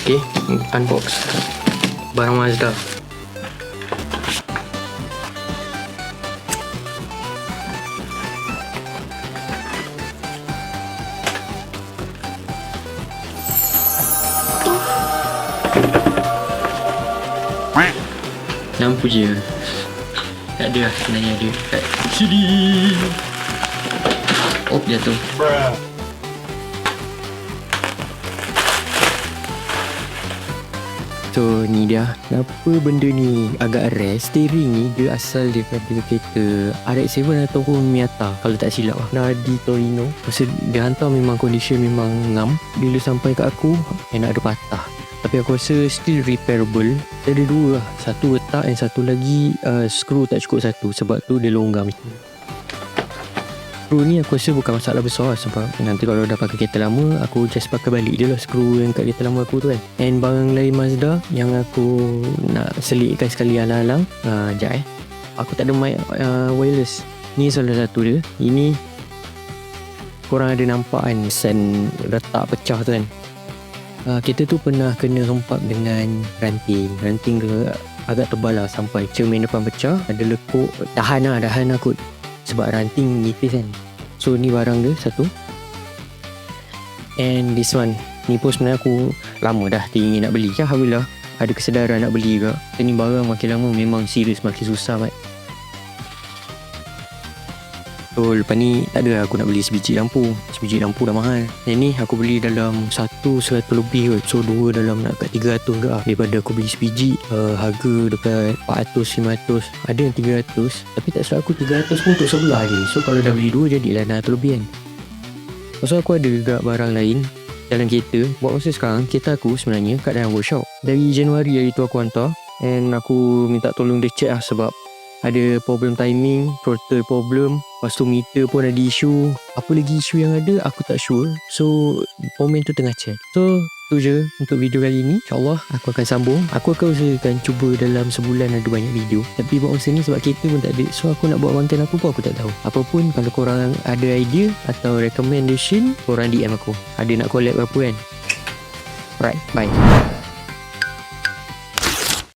Okay, unbox barang Mazda. Lampu je. Tak ada lah sebenarnya, ada kat sini. Oh, jatuh. So ni dia. Kenapa benda ni agak rare? Steering ni dia asal daripada kereta RX-7 ataupun Miata kalau tak silap lah. Nadi Torino. Masa dia hantar memang condition memang ngam. Bila sampai kat aku nak ada patah. Tapi aku rasa still repairable. Dia ada dua lah. Satu retak dan satu lagi skru tak cukup satu. Sebab tu dia longgam. Skru ni aku rasa bukan masalah besar lah. Sebab nanti kalau dah pakai kereta lama, aku just pakai balik je lah skru yang kat kereta lama aku tu kan. And barang lain Mazda yang aku nak selitkan sekali alang-alang. Sekejap aku tak ada mic wireless. Ni salah satu dia. Ini korang ada nampak kan sen retak pecah tu kan. Kita tu pernah kena hempap dengan ranting ke agak tebal lah, sampai cermin depan pecah, ada lekuk, dahan aku sebab ranting nipis kan. So ni barang dia satu. And this one, ni pun sebenarnya aku lama dah teringin nak beli. Alhamdulillah ada kesedaran nak beli juga. Ni barang makin lama memang serius makin susah kan. So lepas ni tak ada aku nak beli sebiji lampu. Sebiji lampu dah mahal. Yang ni aku beli dalam 100 lebih kot. So dua dalam nak kat 300 ke lah. Daripada aku beli sebiji harga dekat 400, 500. Ada yang 300. Tapi tak silap aku 300 pun untuk sebelah je. So kalau dah beli dua jadilah 600 lebih kan. Pasal aku ada juga barang lain dalam kereta. Buat masa sekarang kereta aku sebenarnya kat dalam workshop. Dari Januari hari tu aku hantar. And aku minta tolong dia check lah sebab ada problem timing, throttle problem. Lepas tu meter pun ada isu. Apa lagi isu yang ada aku tak sure. So komen tu tengah check. So tu je untuk video kali ni. InsyaAllah aku akan sambung. Aku akan usahakan cuba dalam sebulan ada banyak video. Tapi buat masa ni sebab kereta pun tak ada. So aku nak buat konten apa pun aku tak tahu. Apapun kalau korang ada idea atau recommendation, korang DM aku. Ada nak collab apa kan. Alright, bye.